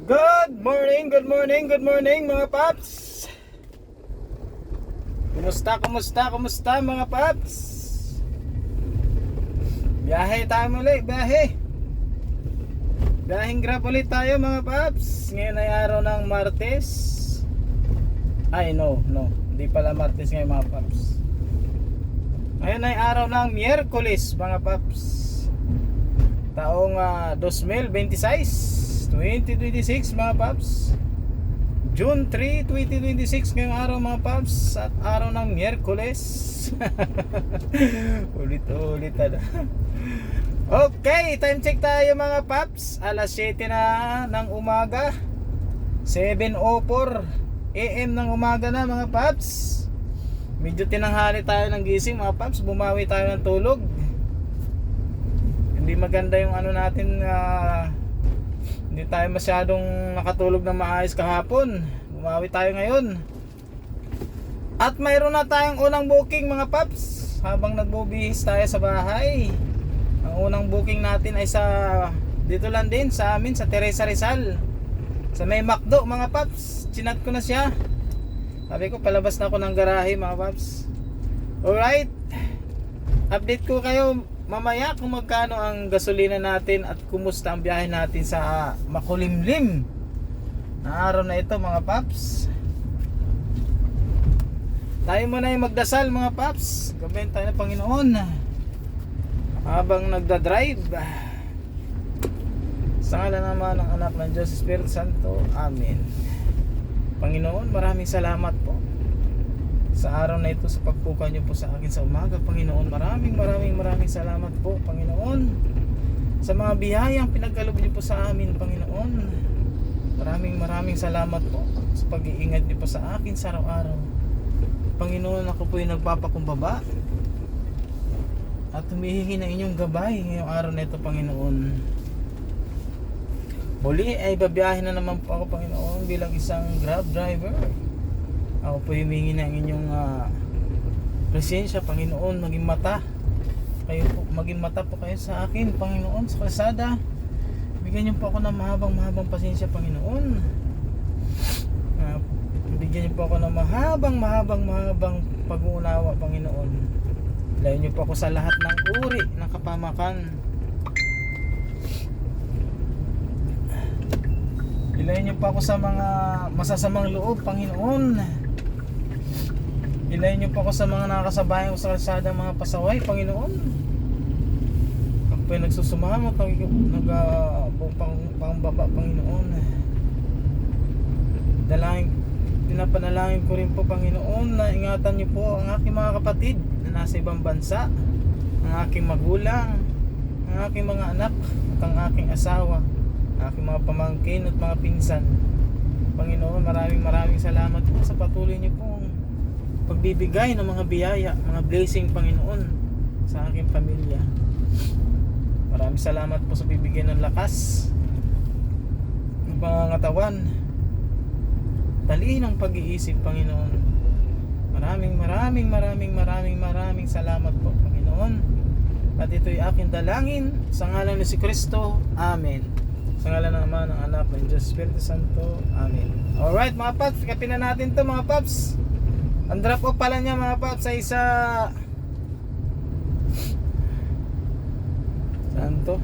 Good morning, good morning, good morning mga paps. Kumusta mga paps? Biyahe tayo muli, biyahe. Biyaheng grab ulit tayo mga paps. Ngayon ay araw ng Martes. Ay no, hindi pala Martes ngayon mga paps. Ngayon ay araw ng Miyerkules mga paps. Taong 2026 mga paps. June 3, 2026 ngayong araw mga paps. At araw ng Miyerkules. Ulit-ulit na. Okay, time check tayo mga paps. Alas 7 na ng umaga, 7:04 AM ng umaga na mga paps. Medyo tinanghali tayo ng gising mga paps. Bumawi tayo ng tulog. Hindi maganda yung ano natin, hindi tayo masyadong nakatulog na maayos kahapon. Bumawi tayo ngayon. At mayroon na tayong unang booking mga paps. Habang nagbubihis tayo sa bahay, ang unang booking natin ay dito lang din sa amin, sa Teresa Rizal, sa may McDo mga paps. Chinat ko na siya. Sabi ko palabas na ako ng garahe mga paps. Alright, update ko kayo mamaya kung magkano ang gasolina natin at kumusta ang biyahe natin sa makulimlim na araw na ito mga paps. Tayo muna yung magdasal mga paps. Gabayan tayo ng Panginoon habang nagdadrive. Sa ngalan naman ng anak ng Diyos, Espiritu Santo. Amen. Panginoon, maraming salamat po sa araw na ito, sa pagpuka niyo po sa akin sa umaga. Panginoon, maraming salamat po Panginoon sa mga biyayang pinagkaloob niyo po sa amin Panginoon. Maraming salamat po sa pag-iingat niyo po sa akin sa araw-araw Panginoon. Ako po yung nagpapakumbaba at humihingi ng inyong gabay ngayong araw na ito Panginoon. Muli ay babiyahin na naman po ako Panginoon bilang isang grab driver. Ako po humingi ng inyong presensya Panginoon. Maging mata po kayo sa akin Panginoon sa kalsada. Bigyan niyo po ako ng mahabang pasensya Panginoon. Bigyan niyo po ako ng mahabang pag-uunawa Panginoon. Layo niyo po ako sa lahat ng uri ng kapamakan. Ilayo niyo po ako sa mga masasamang loob Panginoon. Ilayo niyo po ako sa mga nakakasabayan ko sa kalsada, mga pasaway Panginoon. Ako po yung nagsusumama pangbaba Panginoon. Pinapanalangin ko rin po Panginoon na ingatan niyo po ang aking mga kapatid na nasa ibang bansa, ang aking magulang, ang aking mga anak at ang aking asawa, aking mga pamangkin at mga pinsan. Panginoon, maraming salamat po sa patuloy niyo pong pagbibigay ng mga biyaya, mga blessing Panginoon sa aking pamilya. Maraming salamat po sa bibigyan ng lakas ng pangangatawan, talinang pag-iisip Panginoon. Maraming salamat po Panginoon. At ito'y aking dalangin sa ngalan ni si Kristo. Amen. Sa ngalan naman ng anak ng Diyos, Espiritu Santo. Amen. Alright mga paps, kapin na natin to mga paps. Ang drop off pala niya mga paps sa saan to?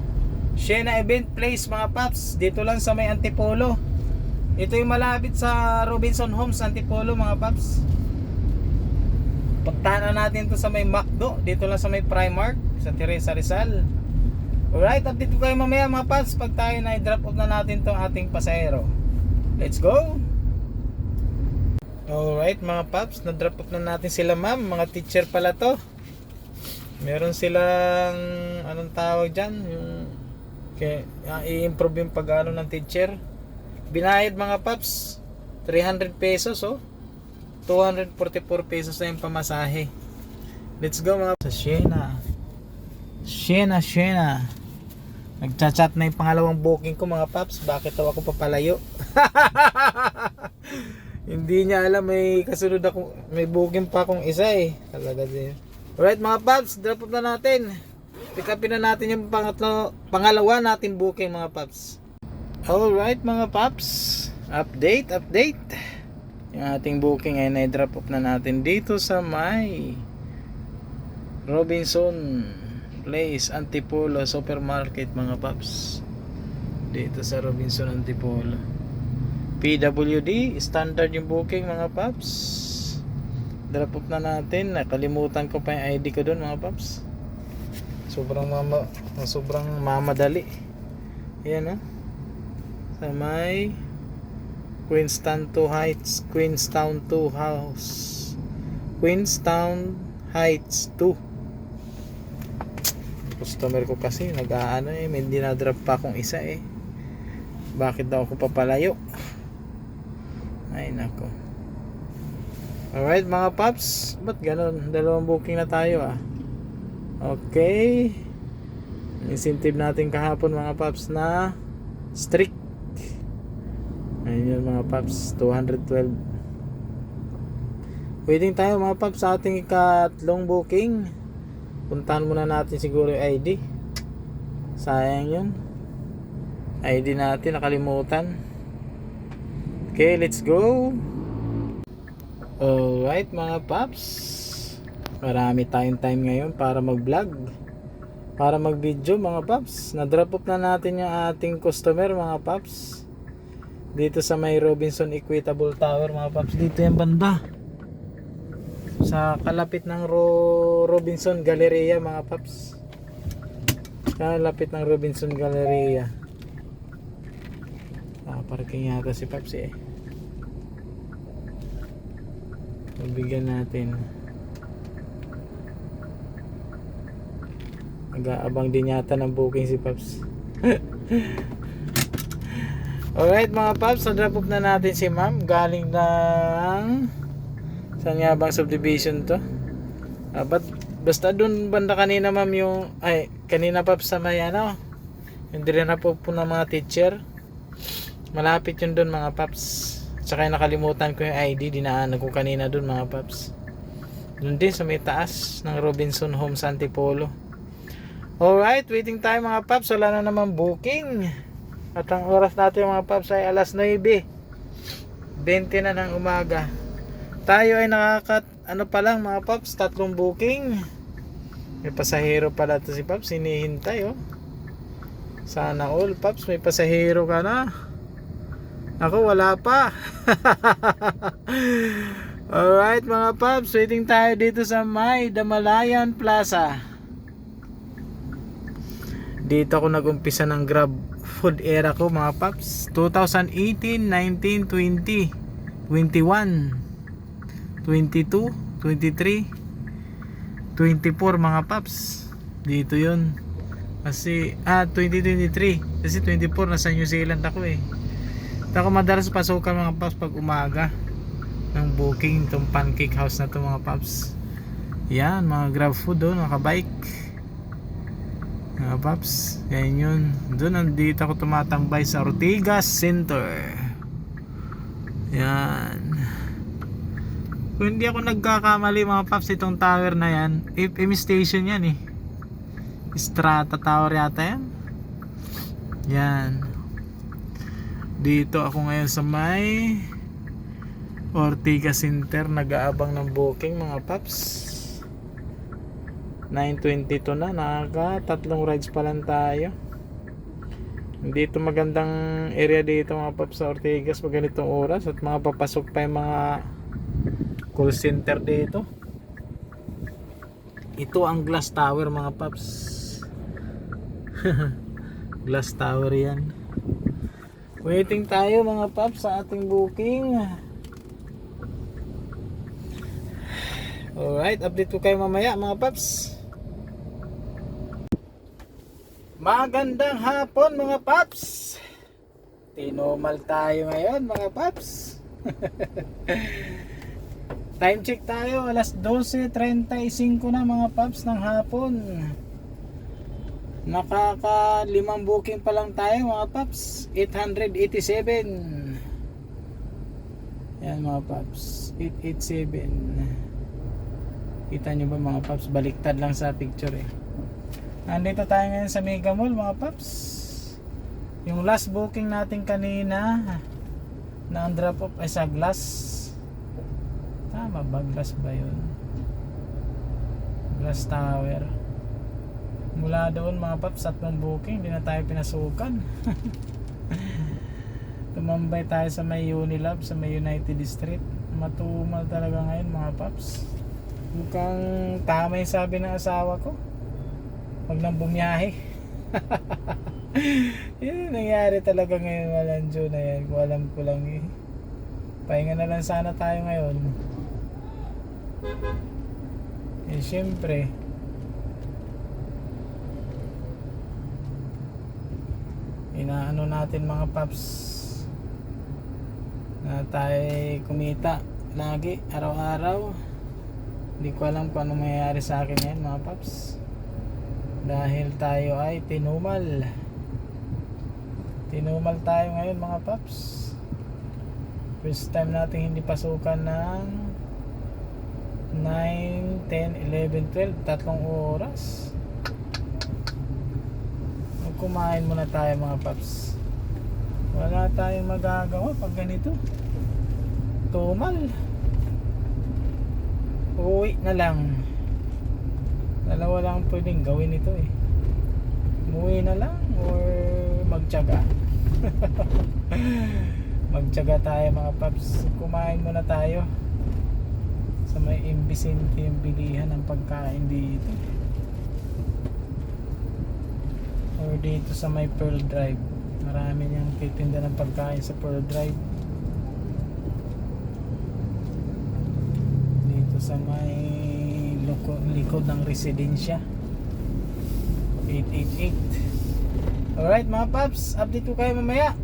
Siena Event Place mga paps. Dito lang sa may Antipolo. Ito yung malapit sa Robinson Homes Antipolo mga paps. Puntahan natin to sa may McDo. Dito lang sa may Primark sa Teresa Rizal. Alright, update ko kayo mamaya mga paps pag tayo na i-drop off na natin tong ating pasahero. Let's go! Alright mga paps, na-drop off na natin sila ma'am. Mga teacher pala to. Meron silang anong tawag dyan, yung i-improve yung pag-ano ng teacher. Binayad mga paps 300 pesos 244 pesos na yung pamasahe. Let's go mga sa Siena. Nagchat-chat na yung pangalawang booking ko mga paps. Bakit daw ako papalayo? Hindi niya alam may kasunod ako, may booking pa akong isa talaga din. Alright mga paps, drop off na natin. Pick upin na natin yung pangalawa natin booking mga paps. Alright mga paps, update. Yung ating booking ay na-drop off na natin dito sa may Robinson Place, Antipolo Supermarket mga paps. Dito sa Robinson Antipolo. PWD, standard yung booking mga paps. Drop off na natin. Nakalimutan ko pa yung ID ko doon mga paps. Sobrang mamadali. Ayan o. Sa may Queenstown 2 Heights Heights 2. Customer ko kasi nag-aano may dinadrop pa akong isa bakit daw ako papalayo? Ay nako. Alright mga paps, ba't ganun? Dalawang booking na tayo Okay, incentive natin kahapon mga paps na strict. Ayun yun mga paps, 212. Waiting tayo mga paps sa ating ikatlong booking. Puntahan muna natin siguro yung ID. Sayang yun, ID natin nakalimutan. Okay, let's go. Alright mga paps, marami tayong time ngayon para mag vlog, para mag video mga paps. Na drop off na natin yung ating customer mga paps dito sa may Robinson Equitable Tower mga paps. Dito yung banda sa kalapit ng Robinson Galleria mga paps. Kalapit ng Robinson Galleria. Parking yata si paps Bigyan natin. Nag-aabang din yata ng booking si paps. Alright mga paps, na-drop off na natin si ma'am. Galing ng saan nga bang subdivision to? Basta dun banda kanina ma'am yung kanina paps sa may yung dire na po ng mga teacher. Malapit yun dun mga paps. Tsaka nakalimutan ko yung ID, dinaanan ko kanina dun mga paps. Dun din sa may taas ng Robinson Homes Antipolo. Alright, waiting tayo mga paps. Wala na naman booking. At ang oras natin mga paps ay alas 9:20 na ng umaga. Tayo ay pa lang mga paps, 3 booking. May pasahero pala to si paps, hinihintay Sana all paps, may pasahero ka na. Ako wala pa. Alright mga paps, waiting tayo dito sa may Damalayan Plaza. Dito ako nag-umpisa ng Grab food era ko mga paps. 2018, 19, 20, 21, 22, 23, 24 mga paps. Dito yun. Kasi 2023. Kasi 24 nasa New Zealand ako Ako madalas pasukan mga paps pag umaga ng booking itong pancake house na to mga paps. Yan mga Grab food mga bike mga paps. Yan yun. Doon nandito ako tumatambay sa Ortigas Center. Yan. Kung hindi ako nagkakamali mga paps, itong tower na yan FM station yan Strata Tower yata yan. Yan. Dito ako ngayon sa may Ortigas Center, nag-aabang ng booking mga paps. 9:22 na, nakaka-3 rides pa lang tayo. Dito magandang area dito mga paps sa Ortigas pag ganitong oras, at mga papasok pa yung mga call center dito. Ito ang glass tower mga paps. Glass tower yan. Waiting tayo mga paps sa ating booking. Alright, update ko kayo mamaya mga paps. Magandang hapon mga paps. Tinumal tayo ngayon mga paps. Time check tayo, alas 12:35 na mga paps ng hapon. Nakaka-5 booking pa lang tayo mga paps. 887. Yan mga paps, 887. Kita nyo ba mga paps? Baliktad lang sa picture Nandito tayo ngayon sa Mega Mall mga paps. Yung last booking natin kanina na ang drop off ay sa Glass. Tama ba? Glass ba yun? Glass Tower. Mula doon mga paps, 3 booking, hindi na tayo pinasukan. Tumambay tayo sa may Unilab, sa may United Street. Matumal talaga ngayon mga paps. Mukhang tama yung sabi ng asawa ko, huwag nang bumiyahe. Yun nangyari talaga ngayon, Walanjo na yan. Kung alam ko lang eh, pahinga na lang sana tayo ngayon. Eh syempre, inaano natin mga paps na tayo kumita lagi, araw-araw. Hindi ko alam kung ano mayayari sa akin ngayon mga paps, dahil tayo ay tinumal tayo ngayon mga paps. First time natin hindi pasukan ng 9, 10, 11, 12, 3 oras. Kumain muna tayo mga paps. Wala tayong magagawa pag ganito. Tumal. Uwi na lang. Dalawa lang pwedeng gawin ito eh. Umuwi na lang or magtiyaga. Magtiyaga tayo mga paps. Kumain muna tayo sa may Imbisente yung bilihan ng pagkain dito, or dito sa may Pearl Drive. Marami niyang titinda ng pagkain sa Pearl Drive. Dito sa may likod ng residensya 888. Alright mga paps, update ko kayo mamaya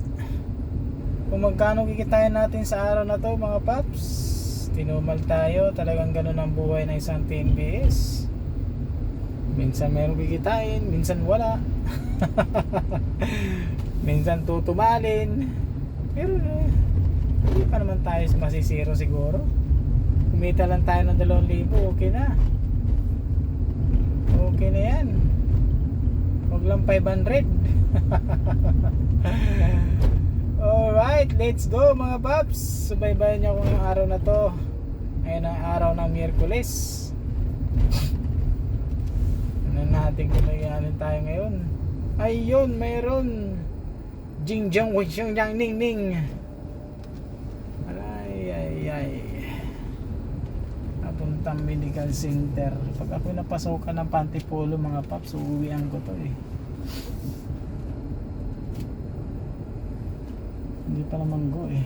kung magkano kikitain natin sa araw na to mga paps. Tinumal tayo, talagang ganun ang buhay ng isang TNBS. Minsan meron kikitain, minsan wala. Minsan tutumalin. Pero hindi pa naman tayo masisiro siguro. Kumita lang tayo ng 2,000, okay na. Okay na yan. Huwag lang 500. Alright, let's go mga paps. Subaybayan niyo kung yung araw na to. Ngayon ang araw ng Miyerkules. Ano natin kung may ganin tayo ngayon. Ayun, mayroon Jingjang Wishong Yang Ning Ning. Ay papuntang medical center. Pag ako napasokan ng Pantipolo mga paps, uuwian ko to eh. Hindi pa naman go eh.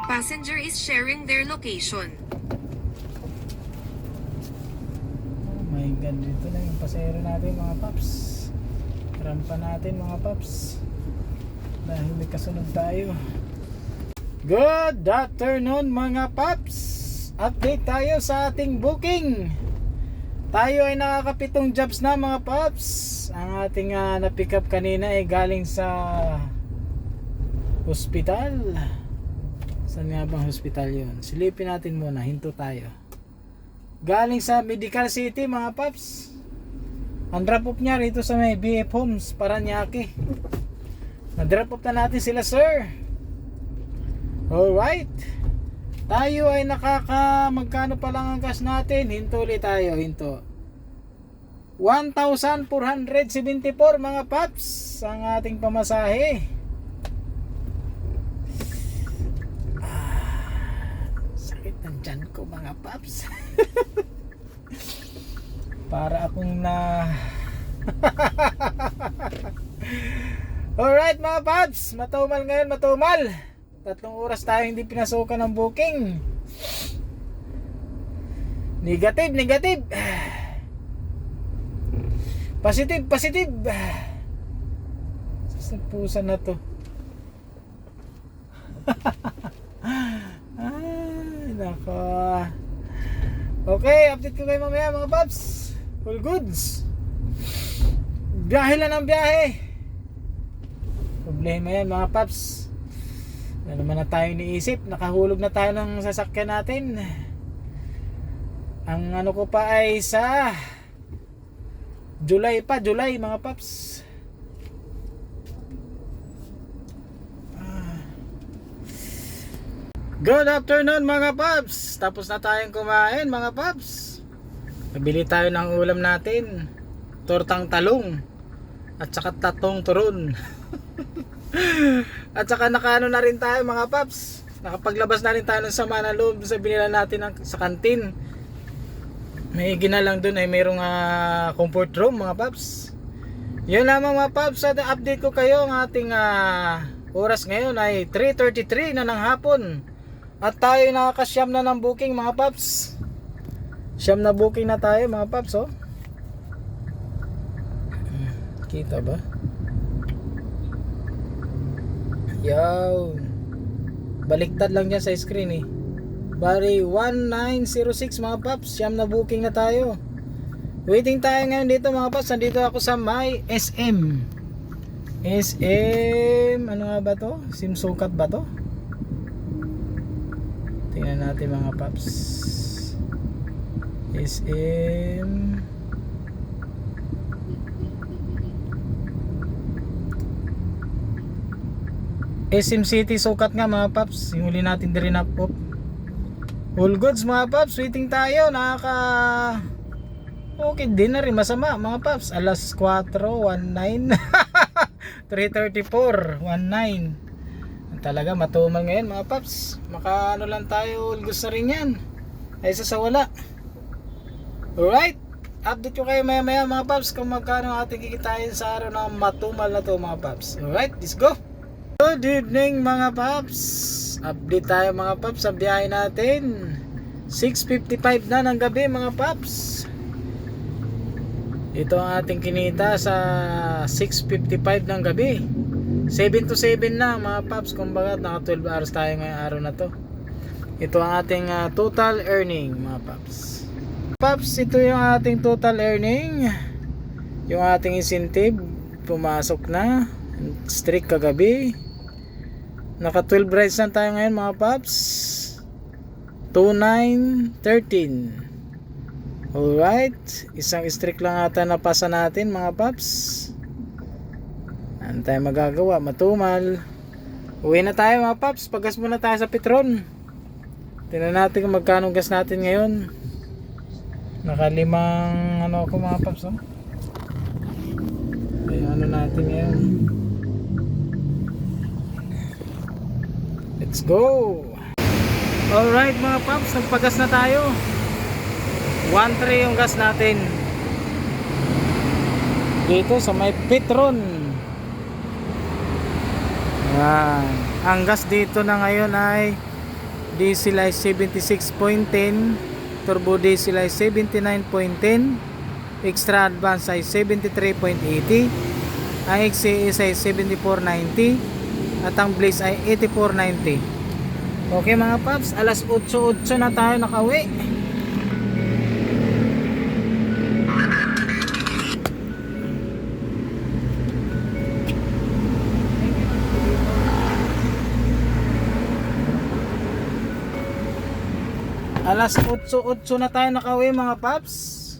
Passenger is sharing their location. Oh my god, dito na yung pasero natin mga paps. Rampa natin mga paps, dahil may kasunod tayo. Good afternoon mga paps. Update tayo sa ating booking. Tayo ay nakakapitong jobs na mga paps. Ang ating na-pick up kanina ay galing sa hospital. Saan nga bang hospital yun? Silipin natin muna, hinto tayo. Galing sa Medical City mga paps. Ang drop off niya rito sa may BF Homes, Paranaque. Na-drop off na natin sila sir. Alright. Tayo ay magkano pa lang ang gas natin? Hinto ulit tayo, hinto. 1,474 mga paps ang ating pamasahe. Sakit ng tiyan ko mga paps. Para akong na Alright mga paps, matumal ngayon, matumal. 3 oras tayo hindi pinasukan ng booking. Negative. Positive. Sasapusan na to. Ay, nako. Okay, update ko kayo mamaya mga paps. All goods. Biyahe lang ng biyahe. Problema yan mga paps. Ano naman na tayo iniisip, nakahulog na tayo ng sasakyan natin. Ang ano ko pa ay sa July pa, July mga paps. Good afternoon mga paps. Tapos na tayong kumain mga paps. Nabili tayo ng ulam natin. Tortang talong at saka tatong turon. At saka nakaano na rin tayo mga paps. Nakapaglabas na rin tayo ng sama ng loob sa binila natin sa kantin. May ginalang dun ay mayroong comfort room mga paps. Yun lamang mga paps. At update ko kayo ang ating oras ngayon ay 3:33 na ng hapon. At tayo nakakasyam na ng booking mga paps. Siyam na booking na tayo mga paps, oh. Kita ba? Yaw. Baliktad lang dyan sa screen eh. Bali 1906 mga paps. Siyam na booking na tayo. Waiting tayo ngayon dito mga paps. Nandito ako sa may SM. SM, ano nga ba to? Simsukat ba to? Tingnan natin mga paps. SM City sukat nga mga paps. Yung huli natin din na pop. All goods mga paps. Waiting tayo. Okay din na rin. Masama mga paps. Alas 4:19 3:34 19 talaga matumal ngayon mga paps. Maka ano lang tayo, ulgos na rin yan ay sa wala. Alright, update ko kayo maya maya mga paps kung magkano ating kikitain sa araw na matumal na to mga paps. Alright, let's go. Good evening mga paps. Update tayo mga paps sa biyahe natin. 6:55 na ng gabi mga paps. Ito ang ating kinita sa 6:55 ng gabi. 7 to 7 na mga paps. Kumbaga naka 12 hours tayo ngayong araw na to. Ito ang ating total earning mga paps. Paps, ito yung ating total earning. Yung ating incentive pumasok na. Strict kagabi. Naka 12 rides na tayo ngayon mga paps. 2,913. Alright, isang strict lang ata napasa natin mga paps. Ano tayo magagawa? Matumal. Uwi na tayo mga paps. Paggas muna tayo sa Petron. Tingnan natin kung magkano gas natin ngayon. Nakalimang ano ako mga paps, oh. Ay, ano natin ngayon. Let's go. Alright mga paps, nagpagas na tayo. 1.3 yung gas natin dito sa may Petron. Yan. Ang gas dito na ngayon ay diesel ay 76.10, turbo diesel ay 79.10, extra advance ay 73.80, ang XCS ay 74.90 at ang blaze ay 84.90. Okay mga paps, alas 8:08 na tayo nakauwi. Alas 8:08 na tayo nakauwi mga paps.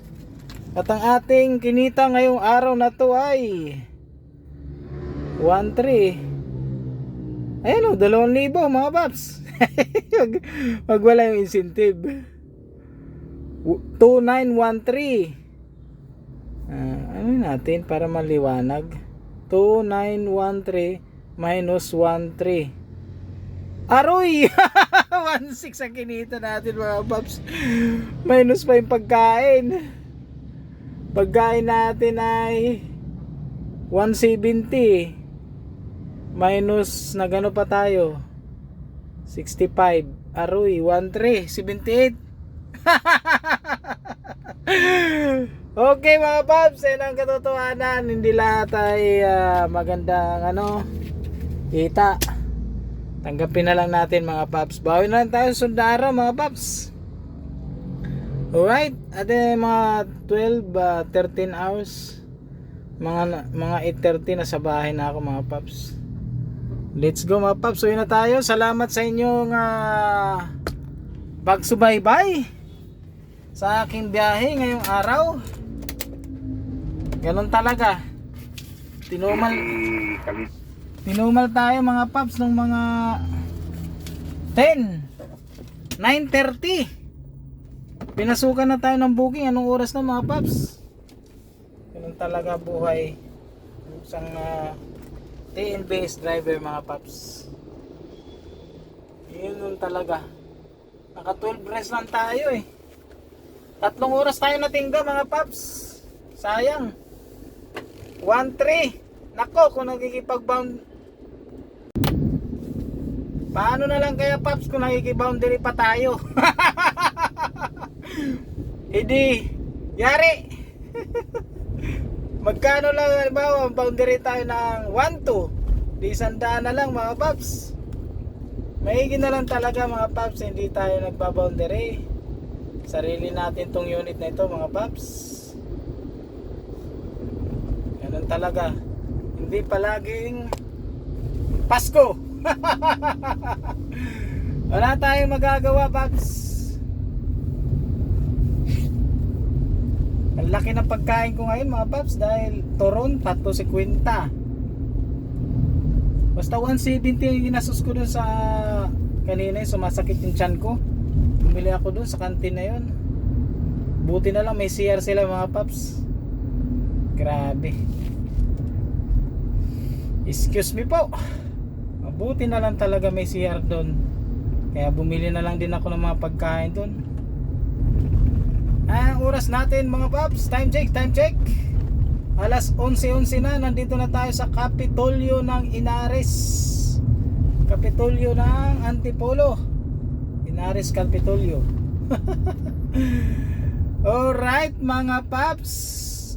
At ang ating kinita ngayong araw na to ay 1.3. Ayan o, 2,000 mga paps. Wag wala yung incentive. 2,913. Ano natin para maliwanag? 2,913 minus 1.3. Aroy! 1.6 ang kinita natin mga paps. Minus pa yung pagkain. Pagkain natin ay 170. Minus na gano pa tayo? 65. Aroy, 1.3. 78. Okay mga paps, yan ang katotohanan. Hindi lahat ay magandang kita. Tanggapin na lang natin mga paps. Bawi na lang tayo sa sundaro mga paps. Alright, at mga 13 hours. Mga 8:30 na sa bahay na ako mga paps. Let's go mga paps. Uwi na tayo. Salamat sa inyong pagsubaybay sa aking biyahe ngayong araw. Ganun talaga. Tinumal tayo mga paps nung mga 9:30. Pinasukan na tayo ng booking. Anong oras na mga paps? Ganun talaga buhay isang TN-based driver mga paps. Yun talaga. Naka 12 rest lang tayo eh. 3 oras tayo natingga mga paps. Sayang. 1-3. Nako, kung nagkikipag-bound, paano na lang kaya paps kung nagkikiboundary pa tayo? Hindi yari. Magkano lang halimbawa boundary tayo ng 1-2, di 100 na lang mga paps. Maigi na lang talaga mga paps, hindi tayo nagbaboundary. Sarili natin tong unit na ito mga paps. Ganun talaga. Hindi palaging Pasko. Wala tayong magagawa paps. Ang laki ng pagkain ko ngayon mga paps dahil turon 3.50. Basta 170 yung ginasos ko dun sa kanina, sumasakit yung tiyan ko. Bumili ako dun sa kantin na yun. Buti na lang may CR sila mga paps. Grabe. Excuse me po. Mabuti na lang talaga may CR dun. Kaya bumili na lang din ako ng mga pagkain dun. Ang oras natin mga paps, time check. Alas 11:11 na, nandito na tayo sa Kapitolyo ng Inares. Kapitolyo ng Antipolo. Inares Kapitolyo. Alright mga paps,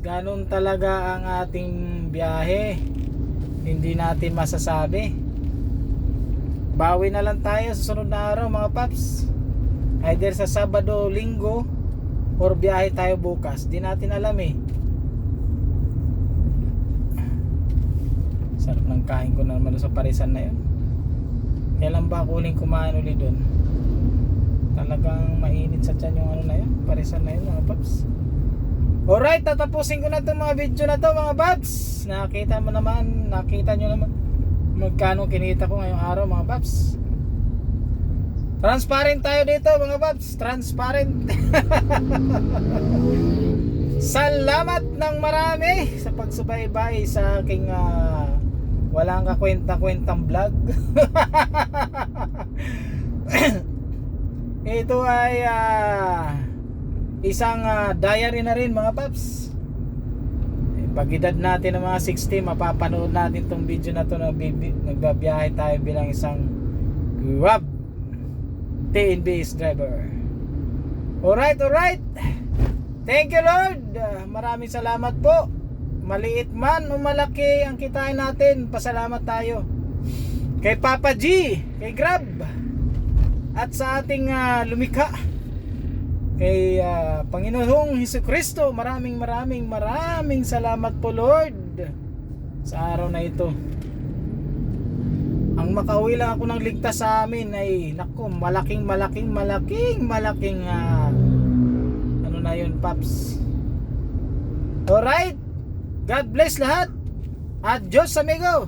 ganun talaga ang ating biyahe. Hindi natin masasabi. Bawi na lang tayo sa sunod na araw mga paps. Either sa Sabado, Linggo, or biyahe tayo bukas. Di natin alam eh. Sarap ng kain ko naman sa parisan na yun. Kailan ba ako uling kumain ulit doon? Talagang mainit sa tiyan yung ano na yun, parisan na yun mga paps. Alright, tatapusin ko na itong mga video na to mga paps. Nakita nyo naman magkano kinita ko ngayong araw mga paps. Transparent tayo dito mga paps, transparent. Salamat ng marami sa pagsubaybay sa aking walang kakwenta-kwentang vlog. Ito ay isang diary na rin mga paps. Pag edad natin ng mga 60, mapapanood natin tong video na to na nagbabiyahe tayo bilang isang Grab TN-based driver. Alright. Thank you Lord. Maraming salamat po. Maliit man o malaki ang kitain natin, pasalamat tayo kay Papa G, kay Grab, at sa ating lumikha, kay Panginoong Hesukristo. Maraming salamat po Lord sa araw na ito. Ang makauwi lang ako ng ligtas sa amin ay naku, malaking ano na yun paps. Alright, God bless lahat. Adios amigo.